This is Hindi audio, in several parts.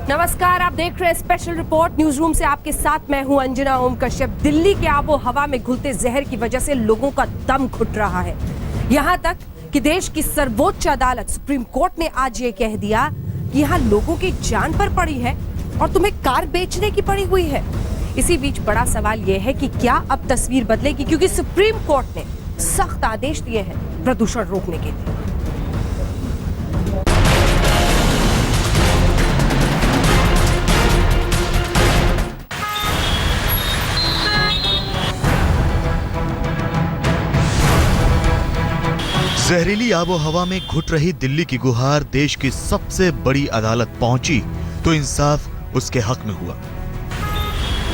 नमस्कार, आप देख रहे हैं स्पेशल रिपोर्ट न्यूज रूम से। आपके साथ मैं हूं अंजना ओम कश्यप। दिल्ली के आबो हवा में घुलते जहर की वजह से लोगों का दम घुट रहा है। यहां तक कि देश की सर्वोच्च अदालत सुप्रीम कोर्ट ने आज ये कह दिया कि यहां लोगों की जान पर पड़ी है और तुम्हें कार बेचने की पड़ी हुई है। इसी बीच बड़ा सवाल यह है कि क्या अब तस्वीर बदलेगी, क्योंकि सुप्रीम कोर्ट ने सख्त आदेश दिए हैं प्रदूषण रोकने के लिए। जहरीली आबो हवा में घुट रही दिल्ली की गुहार देश की सबसे बड़ी अदालत पहुंची तो इंसाफ उसके हक में हुआ।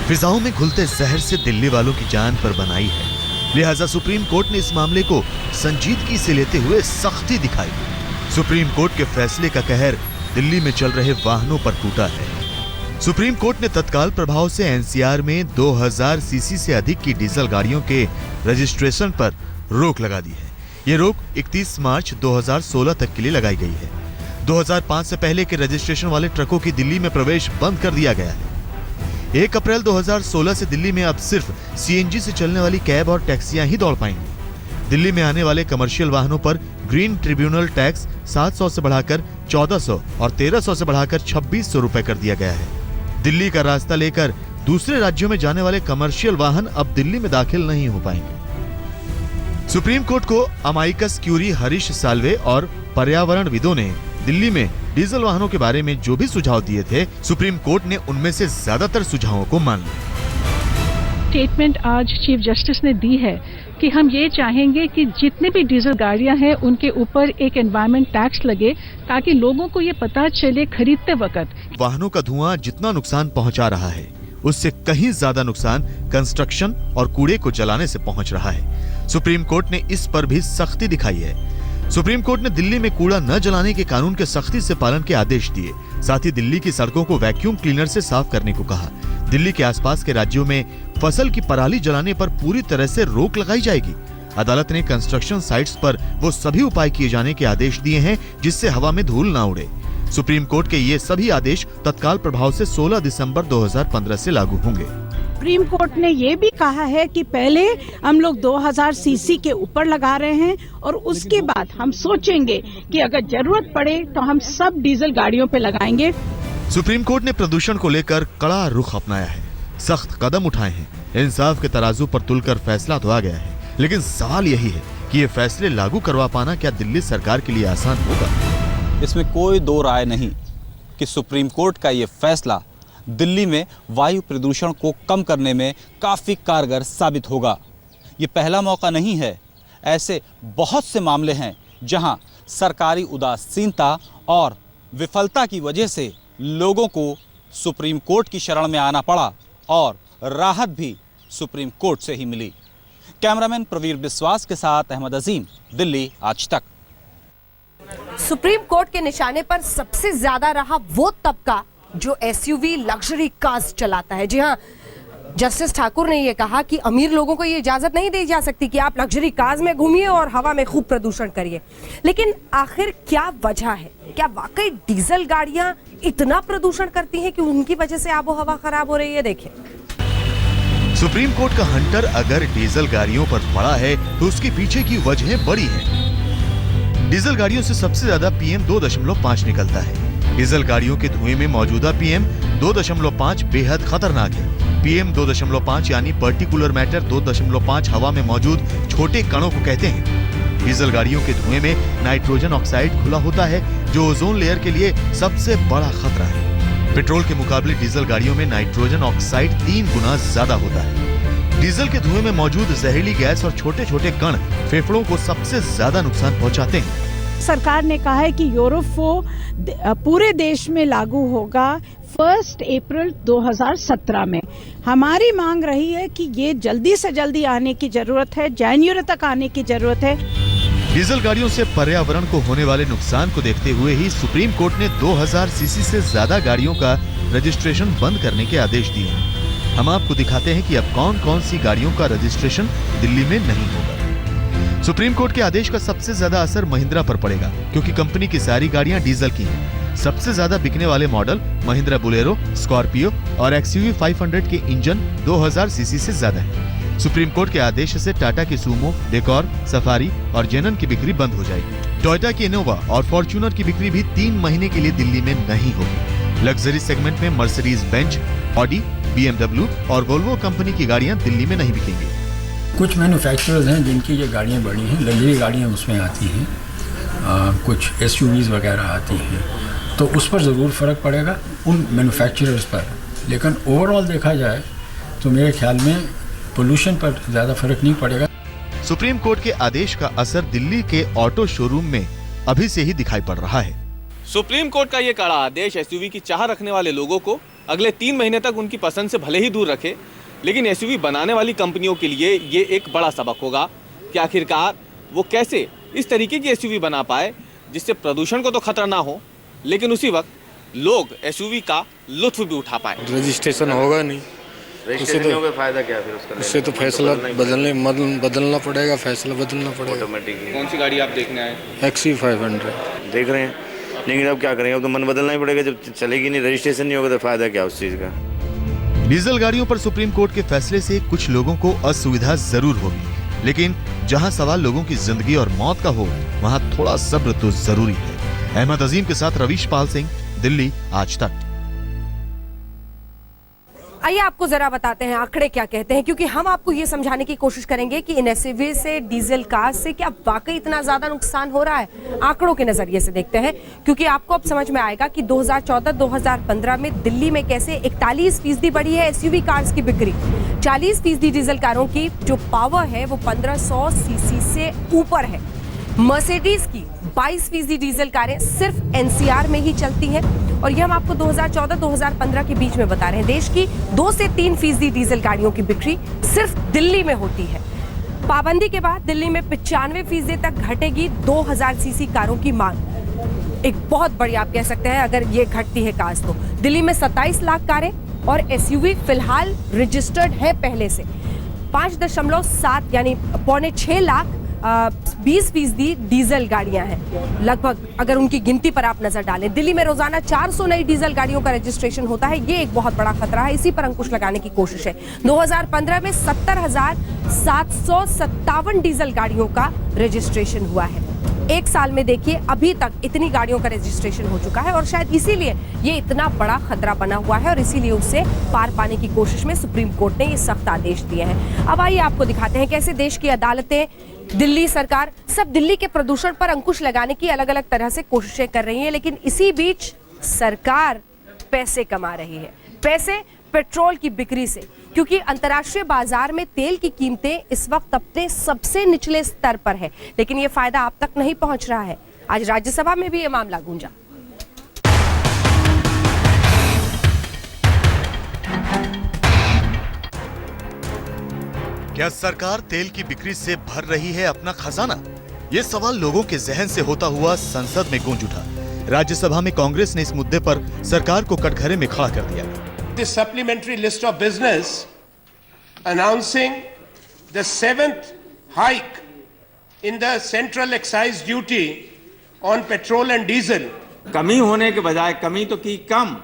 फिजाओं में घुलते जहर से दिल्ली वालों की जान पर बनाई है, लिहाजा सुप्रीम कोर्ट ने इस मामले को संजीदगी से लेते हुए सख्ती दिखाई। सुप्रीम कोर्ट के फैसले का कहर दिल्ली में चल रहे वाहनों पर टूटा है। सुप्रीम कोर्ट ने तत्काल प्रभाव से एनसीआर में 2000 सीसी से अधिक की डीजल गाड़ियों के रजिस्ट्रेशन पर रोक लगा दी है। ये रोक 31 मार्च 2016 तक के लिए लगाई गई है। 2005 से पहले के रजिस्ट्रेशन वाले ट्रकों की दिल्ली में प्रवेश बंद कर दिया गया है। 1 अप्रैल 2016 से दिल्ली में अब सिर्फ सीएनजी से चलने वाली कैब और टैक्सियां ही दौड़ पाएंगी। दिल्ली में आने वाले कमर्शियल वाहनों पर ग्रीन ट्रिब्यूनल टैक्स 700 से बढ़ाकर 1400 और 1300 से बढ़ाकर 2600 रुपए कर दिया गया है। दिल्ली का रास्ता लेकर दूसरे राज्यों में जाने वाले कमर्शियल वाहन अब दिल्ली में दाखिल नहीं हो पाएंगे। सुप्रीम कोर्ट को अमाइकस क्यूरी, हरीश साल्वे और पर्यावरणविदों ने दिल्ली में डीजल वाहनों के बारे में जो भी सुझाव दिए थे, सुप्रीम कोर्ट ने उनमें से ज्यादातर सुझावों को मान लिया। स्टेटमेंट आज चीफ जस्टिस ने दी है कि हम ये चाहेंगे कि जितने भी डीजल गाड़ियां हैं उनके ऊपर एक एनवायरमेंट टैक्स लगे, ताकि लोगों को ये पता चले खरीदते वक्त वाहनों का धुआं जितना नुकसान पहुंचा रहा है, उससे कहीं ज्यादा नुकसान कंस्ट्रक्शन और कूड़े को जलाने से पहुंच रहा है। सुप्रीम कोर्ट ने इस पर भी सख्ती दिखाई है। सुप्रीम कोर्ट ने दिल्ली में कूड़ा न जलाने के कानून के सख्ती से पालन के आदेश दिए। साथ ही दिल्ली की सड़कों को वैक्यूम क्लीनर से साफ करने को कहा। दिल्ली के आसपास के राज्यों में फसल की पराली जलाने पर पूरी तरह से रोक लगाई जाएगी। अदालत ने कंस्ट्रक्शन साइट्स पर वो सभी उपाय किए जाने के आदेश दिए हैं जिससे हवा में धूल न उड़े। सुप्रीम कोर्ट के ये सभी आदेश तत्काल प्रभाव से 16 दिसंबर 2015 से लागू होंगे। सुप्रीम कोर्ट ने ये भी कहा है कि पहले हम लोग 2000 सीसी के ऊपर लगा रहे हैं और उसके बाद हम सोचेंगे कि अगर जरूरत पड़े तो हम सब डीजल गाड़ियों पे लगाएंगे। सुप्रीम कोर्ट ने प्रदूषण को लेकर कड़ा रुख अपनाया है, सख्त कदम उठाए हैं। इंसाफ के तराजू पर तुलकर फैसला तो आ गया है, लेकिन सवाल यही है कि ये फैसले लागू करवा पाना क्या दिल्ली सरकार के लिए आसान होगा? इसमें कोई दो राय नहीं कि सुप्रीम कोर्ट का ये फैसला दिल्ली में वायु प्रदूषण को कम करने में काफ़ी कारगर साबित होगा। ये पहला मौका नहीं है। ऐसे बहुत से मामले हैं जहां सरकारी उदासीनता और विफलता की वजह से लोगों को सुप्रीम कोर्ट की शरण में आना पड़ा और राहत भी सुप्रीम कोर्ट से ही मिली। कैमरामैन प्रवीर बिस्वास के साथ अहमद अजीम, दिल्ली आज तक। सुप्रीम कोर्ट के निशाने पर सबसे ज्यादा रहा वो तबका जो एसयूवी लग्जरी कार्स चलाता है। जी हाँ, जस्टिस ठाकुर ने यह कहा कि अमीर लोगों को ये इजाजत नहीं दी जा सकती कि आप लग्जरी कार्स में घूमिए और हवा में खूब प्रदूषण करिए। लेकिन आखिर क्या वजह है? क्या वाकई डीजल गाड़ियां इतना प्रदूषण करती हैं कि उनकी वजह से आबो हवा खराब हो रही है? देखिए, सुप्रीम कोर्ट का हंटर अगर डीजल गाड़ियों पर पड़ा है तो उसके पीछे की वजह बड़ी है। डीजल गाड़ियों से सबसे ज्यादा PM 2.5 निकलता है। डीजल गाड़ियों के धुएं में मौजूदा PM 2.5 बेहद खतरनाक है। PM 2.5 यानी पर्टिकुलर मैटर 2.5 हवा में मौजूद छोटे कणों को कहते हैं। डीजल गाड़ियों के धुएं में नाइट्रोजन ऑक्साइड घुला होता है जो ओजोन लेयर के लिए सबसे बड़ा खतरा है। पेट्रोल के मुकाबले डीजल गाड़ियों में नाइट्रोजन ऑक्साइड 3 गुना ज्यादा होता है। डीजल के धुएं में मौजूद जहरीली गैस और छोटे छोटे कण फेफड़ों को सबसे ज्यादा नुकसान पहुंचाते हैं। सरकार ने कहा है कि यूरो 4 पूरे देश में लागू होगा 1 अप्रैल 2017 में। हमारी मांग रही है कि ये जल्दी से जल्दी आने की जरूरत है, जनवरी तक आने की जरूरत है। डीजल गाड़ियों से पर्यावरण को होने वाले नुकसान को देखते हुए ही सुप्रीम कोर्ट ने 2000 सीसी से ज्यादा गाड़ियों का रजिस्ट्रेशन बंद करने के आदेश दिए हैं। हम आपको दिखाते हैं कि अब कौन कौन सी गाड़ियों का रजिस्ट्रेशन दिल्ली में नहीं होगा। सुप्रीम कोर्ट के आदेश का सबसे ज्यादा असर महिंद्रा पर पड़ेगा, क्योंकि कंपनी की सारी गाड़ियां डीजल की हैं। सबसे ज्यादा बिकने वाले मॉडल महिंद्रा बोलेरो, स्कॉर्पियो और XUV 500 के इंजन 2000 सीसी से ज्यादा है। सुप्रीम कोर्ट के आदेश से टाटा की सूमो, डेकॉर, सफारी और जेनन की बिक्री बंद हो जाएगी। टोयोटा की इनोवा और फॉर्च्यूनर की बिक्री भी 3 महीने के लिए दिल्ली में नहीं होगी। लग्जरी सेगमेंट में मर्सिडीज बेंज, ऑडी, BMW और वोल्वो कंपनी की गाड़ियां दिल्ली में नहीं बिकेंगी। कुछ मैन्युफैक्चरर्स हैं जिनकी ये गाड़ियाँ बड़ी हैं, लग्जरी गाड़ियाँ उसमें आती हैं, कुछ SUVs वगैरह आती हैं, तो उस पर ज़रूर फ़र्क पड़ेगा उन मैन्युफैक्चरर्स पर। लेकिन ओवरऑल देखा जाए तो मेरे ख्याल में पोल्यूशन पर ज़्यादा फ़र्क नहीं पड़ेगा। सुप्रीम कोर्ट के आदेश का असर दिल्ली के ऑटो शोरूम में अभी से ही दिखाई पड़ रहा है। सुप्रीम कोर्ट का ये कड़ा आदेश SUV की चाह रखने वाले लोगों को अगले 3 महीने तक उनकी पसंद से भले ही दूर रखे, लेकिन SUV बनाने वाली कंपनियों के लिए ये एक बड़ा सबक होगा कि आखिरकार वो कैसे इस तरीके की SUV बना पाए जिससे प्रदूषण को तो खतरा ना हो, लेकिन उसी वक्त लोग SUV का लुत्फ भी उठा पाए। रजिस्ट्रेशन होगा नहीं, फायदा क्या फिर उसका? उससे तो फैसला बदलना पड़ेगा, फैसला बदलना पड़ेगा। ऑटोमेटिकली। कौन सी गाड़ी आप देखने आए? XUV 500 देख रहे हैं, लेकिन अब क्या करेंगे, अब तो मन बदलना ही पड़ेगा। जब चलेगी नहीं, रजिस्ट्रेशन नहीं होगा तो फायदा क्या उस चीज का। डीजल गाड़ियों पर सुप्रीम कोर्ट के फैसले से कुछ लोगों को असुविधा जरूर होगी, लेकिन जहां सवाल लोगों की जिंदगी और मौत का हो, वहां थोड़ा सब्र तो जरूरी है। अहमद अजीम के साथ रवीश पाल सिंह, दिल्ली आज तक। आइए आपको जरा बताते हैं आंकड़े क्या कहते हैं, क्योंकि हम आपको ये समझाने की कोशिश करेंगे कि इन SUV से, डीजल कार से क्या वाकई इतना ज्यादा नुकसान हो रहा है। आंकड़ों के नजरिए से देखते हैं, क्योंकि आपको अब समझ में आएगा कि 2014-2015 में दिल्ली में कैसे 41% बढ़ी है SUV कार्स की बिक्री। 40% डीजल कारों की जो पावर है वो 1500 सीसी से ऊपर है। मर्सिडीज की 22% डीजल कारें सिर्फ NCR में ही चलती हैं, और ये हम आपको 2014-2015 के बीच में बता रहे हैं। देश की 2 से 3% डीजल गाड़ियों की बिक्री सिर्फ दिल्ली में होती है। पाबंदी के बाद दिल्ली में 95% तक घटेगी 2000 सीसी कारों की मांग। एक बहुत बड़ी आप कह सकते हैं अगर ये घटती है कार्स तो। दिल्ली में 27 लाख कारें और SUV फिलहाल रजिस्टर्ड है पहले से। 5.7 यानी 5.6 लाख 20% डीजल गाड़ियां हैं लगभग, अगर उनकी गिनती पर आप नजर डालें। दिल्ली में रोजाना 400 नई डीजल गाड़ियों का रजिस्ट्रेशन होता है, ये एक बहुत बड़ा खतरा है। इसी पर अंकुश लगाने की कोशिश है। 2015 में 70,757 डीजल गाड़ियों का रजिस्ट्रेशन हुआ है। एक साल में देखिए अभी तक इतनी गाड़ियों का रजिस्ट्रेशन हो चुका है, और शायद इसीलिए ये इतना बड़ा खतरा बना हुआ है, और इसीलिए उससे पार पाने की कोशिश में सुप्रीम कोर्ट ने ये सख्त आदेश दिए हैं। अब आइए आपको दिखाते हैं कैसे देश की अदालतें, दिल्ली सरकार सब दिल्ली के प्रदूषण पर अंकुश लगाने की अलग अलग तरह से कोशिशें कर रही है, लेकिन इसी बीच सरकार पैसे कमा रही है। पैसे पेट्रोल की बिक्री से, क्योंकि अंतर्राष्ट्रीय बाजार में तेल की कीमतें इस वक्त अपने सबसे निचले स्तर पर है, लेकिन ये फायदा आप तक नहीं पहुंच रहा है। आज राज्यसभा में भी ये मामला गूंजा। क्या सरकार तेल की बिक्री से भर रही है अपना खजाना? ये सवाल लोगों के जहन से होता हुआ संसद में गूंज उठा। राज्यसभा में कांग्रेस ने इस मुद्दे पर सरकार को कटघरे में खड़ा कर दिया। This supplementary list of business announcing the 7th hike in the central excise duty on petrol and diesel. कमी होने के बजाय कमी तो की कम,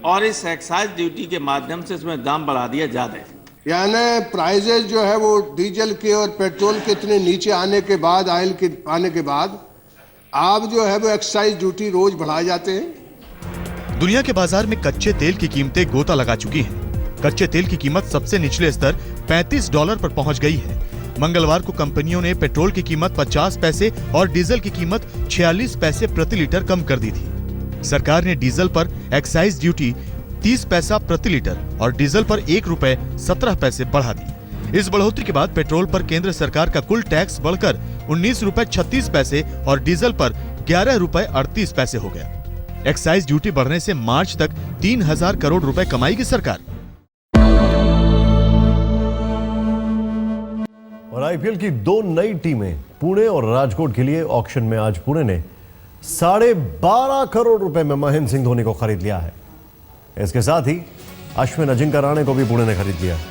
और इस एक्साइज ड्यूटी के माध्यम से इसमें दाम बढ़ा दिया ज्यादा है। यानी प्राइजेस जो है वो डीजल के और पेट्रोल के इतने नीचे आने के बाद, ऑयल के आने के बाद आप जो है वो एक्साइज ड्यूटी रोज बढ़ाए जाते हैं। दुनिया के बाजार में कच्चे तेल की कीमतें गोता लगा चुकी हैं। कच्चे तेल की कीमत सबसे निचले स्तर $35 पर पहुंच गई है। मंगलवार को कंपनियों ने पेट्रोल की कीमत 50 पैसे और डीजल की कीमत 46 पैसे प्रति लीटर कम कर दी थी। सरकार ने डीजल पर एक्साइज ड्यूटी 30 पैसा प्रति लीटर और डीजल पर ₹1.17 बढ़ा दी। इस बढ़ोतरी के बाद पेट्रोल पर केंद्र सरकार का कुल टैक्स बढ़कर ₹19.36 और डीजल पर ₹11.38 हो गया। एक्साइज ड्यूटी बढ़ने से मार्च तक 3,000 करोड़ रुपए कमाएगी सरकार। और IPL की 2 नई टीमें पुणे और राजकोट के लिए ऑक्शन में आज पुणे ने 12.5 करोड़ रुपए में महेंद्र सिंह धोनी को खरीद लिया है। इसके साथ ही अश्विन अजिंक्य रहाणे को भी पुणे ने खरीद लिया है।